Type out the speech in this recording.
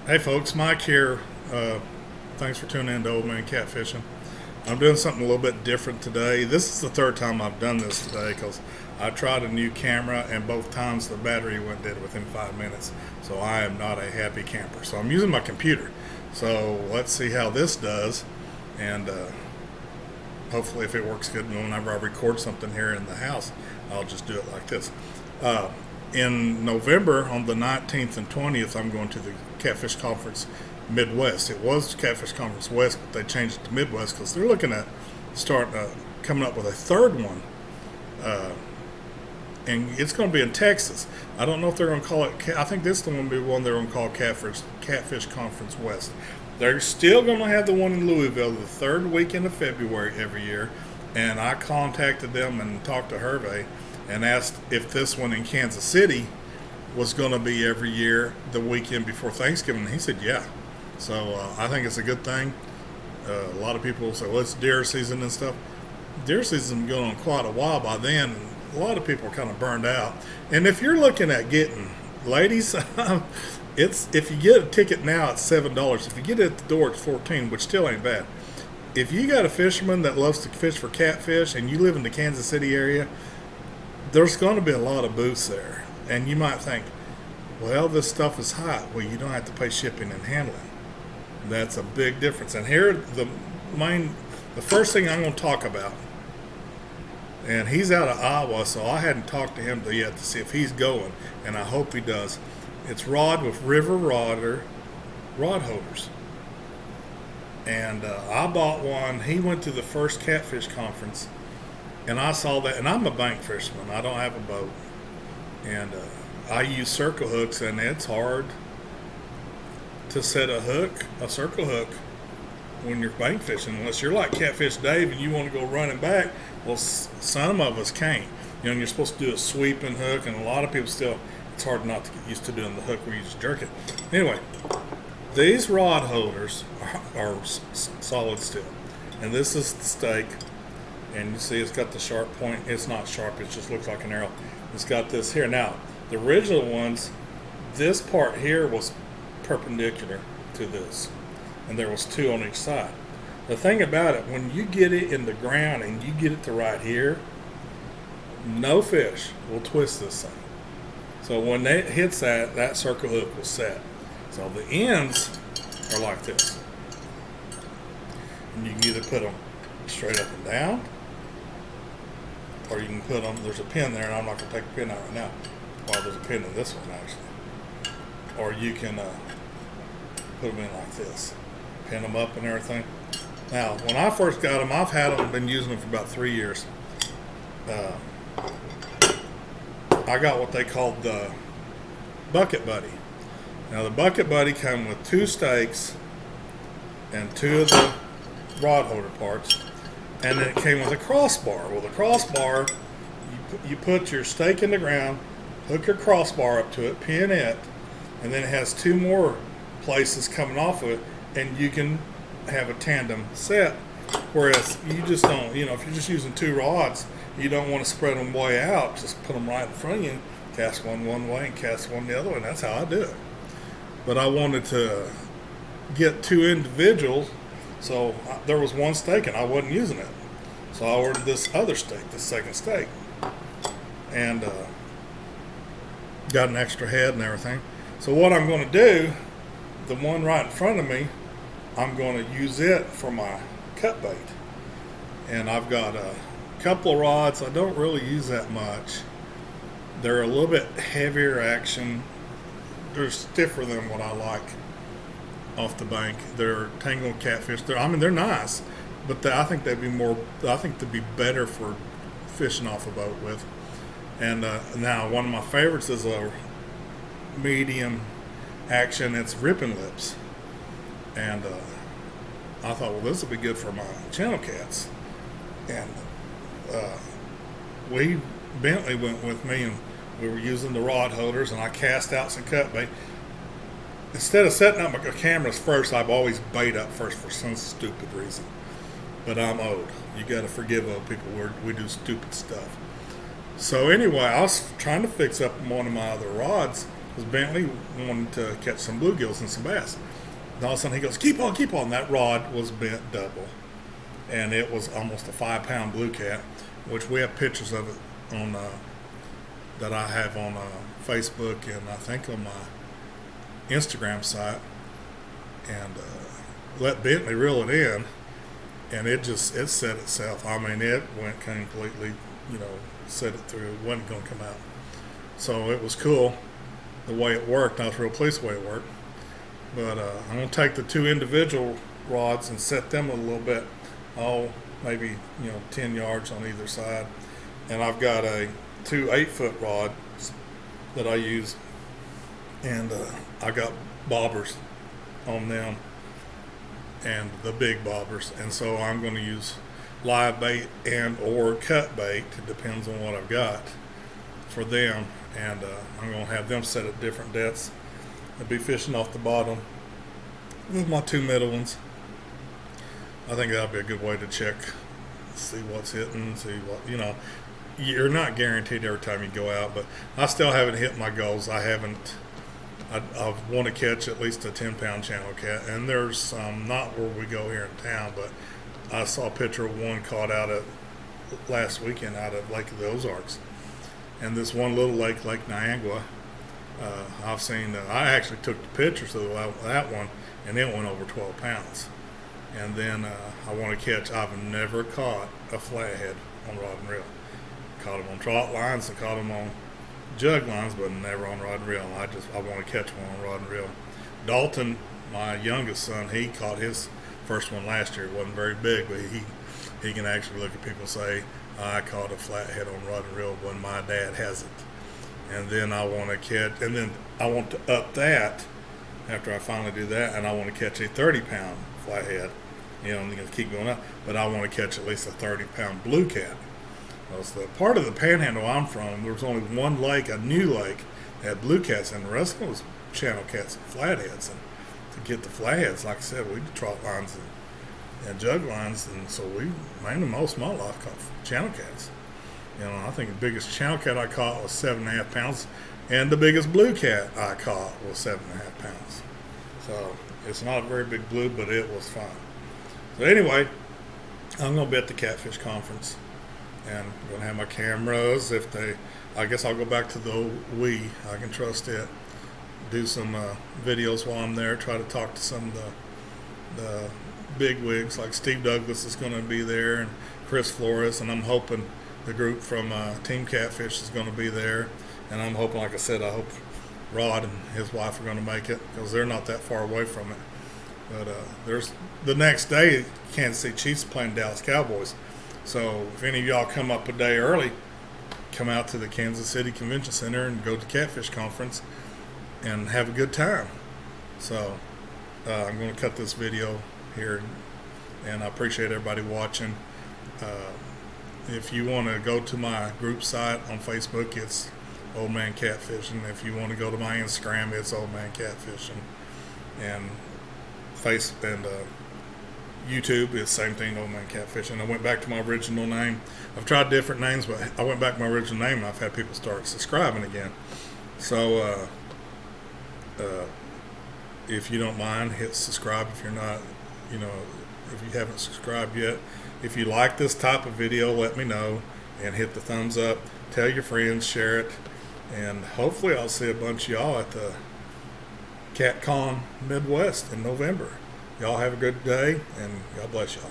Hey folks, Mike here. Thanks for tuning in to Old Man Catfishing. I'm doing something a little bit different today. This is the third time I've done this today because I tried a new camera and both times the battery went dead within 5 minutes. So I am not a happy camper. So I'm using my computer. So let's see how this does, and hopefully if it works good whenever I record something here in the house, I'll just do it like this. In November, on the 19th and 20th, I'm going to the Catfish Conference Midwest. It was Catfish Conference West, but they changed it to Midwest because they're looking at coming up with a third one, and it's going to be in Texas. I don't know if they're going to call it. I think this is the one they're going to call Catfish Conference West. They're still going to have the one in Louisville the third weekend of February every year, and I contacted them and talked to Hervé and asked if this one in Kansas City was going to be every year the weekend before Thanksgiving. And he said, yeah. So I think it's a good thing. A lot of people say, well, it's deer season and stuff. Deer season's going on quite a while by then, and a lot of people are kind of burned out. And if you're looking at getting, ladies, if you get a ticket now, it's $7. If you get it at the door, it's $14, which still ain't bad. If you got a fisherman that loves to fish for catfish and you live in the Kansas City area, there's going to be a lot of booths there. And you might think, well, this stuff is hot. Well, you don't have to pay shipping and handling. That's a big difference. And here, the first thing I'm going to talk about, and he's out of Iowa, so I hadn't talked to him yet to see if he's going, and I hope he does. It's Rod with River Rod Holders. And I bought one. He went to the first catfish conference, and I saw that, and I'm a bank fisherman. I don't have a boat. And I use circle hooks, and it's hard to set a circle hook, when you're bank fishing, unless you're like Catfish Dave and you want to go running back. Well, some of us can't. You know, and you're supposed to do a sweeping hook, and a lot of people still, it's hard not to get used to doing the hook where you just jerk it. Anyway, these rod holders are solid steel, and this is the stake. And you see it's got the sharp point. It's not sharp, it just looks like an arrow. It's got this here. Now, the original ones, this part here was perpendicular to this, and there was two on each side. The thing about it, when you get it in the ground and you get it to right here, no fish will twist this thing. So when it hits that circle hook will set. So the ends are like this. And you can either put them straight up and down, or you can put them, there's a pin there, and I'm not going to take the pin out right now. Well, there's a pin in this one, actually. Or you can put them in like this. Pin them up and everything. Now, when I first got them, I've had them, been using them for about 3 years. I got what they called the Bucket Buddy. Now, the Bucket Buddy come with two stakes and two of the rod holder parts. And then it came with a crossbar. Well, the crossbar, you put your stake in the ground, hook your crossbar up to it, pin it, and then it has two more places coming off of it, and you can have a tandem set. Whereas you just don't, if you're just using two rods, you don't want to spread them way out. Just put them right in front of you, cast one way and cast one the other way, and that's how I do it. But I wanted to get two individuals. So there was one stake and I wasn't using it. So I ordered this other stake, this second stake, and got an extra head and everything. So what I'm going to do, the one right in front of me, I'm going to use it for my cut bait. And I've got a couple of rods. I don't really use that much. They're a little bit heavier action. They're stiffer than what I like off the bank. They're tangled catfish. They're nice, but I think they'd be better for fishing off a boat with. And now one of my favorites is a medium action. It's Ripping Lips, and I thought, well, this would be good for my channel cats. And Bentley went with me, and we were using the rod holders, and I cast out some cut bait. Instead of setting up my cameras first, I've always bait up first for some stupid reason. But I'm old. You got to forgive old people. We do stupid stuff. So anyway, I was trying to fix up one of my other rods was Bentley wanting to catch some bluegills and some bass. And all of a sudden he goes, keep on, keep on. That rod was bent double. And it was almost a 5-pound blue cat, which we have pictures of it on that I have on Facebook and I think on my Instagram site. And let Bentley reel it in, and it set itself. I mean, it went completely, set it through. It wasn't going to come out. So it was cool the way it worked. I was real pleased the way it worked. But I'm going to take the 2 individual rods and set them a little bit, maybe 10 yards on either side. And I've got 2 8-foot rods that I use, and I got bobbers on them, and the big bobbers. And so I'm going to use live bait and or cut bait. It depends on what I've got for them. And I'm going to have them set at different depths. I'll be fishing off the bottom with my 2 middle ones. I think that'll be a good way to check, see what's hitting, see what, you're not guaranteed every time you go out, but I still haven't hit my goals. I want to catch at least a 10-pound channel cat, and there's some, not where we go here in town, but I saw a picture of one caught out at last weekend out of Lake of the Ozarks. And this one little lake, Lake Niagara, I've seen, I actually took the pictures of that one, and it went over 12 pounds. And then I want to catch, I've never caught a flathead on rod and reel. Caught them on trot lines and caught them on jug lines, but never on rod and reel. I want to catch one on rod and reel. Dalton, my youngest son, he caught his first one last year. It wasn't very big, but he can actually look at people and say, I caught a flathead on rod and reel when my dad hasn't. And then I want to catch, and then I want to up that after I finally do that, and I want to catch a 30-pound flathead. I'm going to keep going up, but I want to catch at least a 30-pound blue cat. Because the part of the panhandle I'm from, there was only one lake, a new lake, that had blue cats, and the rest of it was channel cats and flatheads. And to get the flatheads, like I said, we did trot lines and jug lines, and so we mainly most of my life caught channel cats. I think the biggest channel cat I caught was 7.5 pounds, and the biggest blue cat I caught was 7.5 pounds. So it's not a very big blue, but it was fun. So anyway, I'm going to be at the Catfish Conference, and I'm going to have my cameras. I guess I'll go back to the Wii. I can trust it. Do some videos while I'm there. Try to talk to some of the big wigs, like Steve Douglas is going to be there, and Chris Flores, and I'm hoping the group from Team Catfish is going to be there. And I'm hoping, like I said, I hope Rod and his wife are going to make it, because they're not that far away from it. But there's the next day, Kansas City Chiefs playing Dallas Cowboys. So if any of y'all come up a day early, come out to the Kansas City Convention Center and go to Catfish Conference and have a good time. So I'm going to cut this video here, and I appreciate everybody watching. If you want to go to my group site on Facebook, it's Old Man Catfishing. If you want to go to my Instagram, it's Old Man Catfishing. And YouTube is the same thing, Old Man Catfishing. I went back to my original name. I've tried different names, but I went back to my original name, and I've had people start subscribing again. So if you don't mind, hit subscribe if you're not, if you haven't subscribed yet. If you like this type of video, let me know, and hit the thumbs up. Tell your friends, share it, and hopefully I'll see a bunch of y'all at the CatCon Midwest in November. Y'all have a good day, and God bless y'all.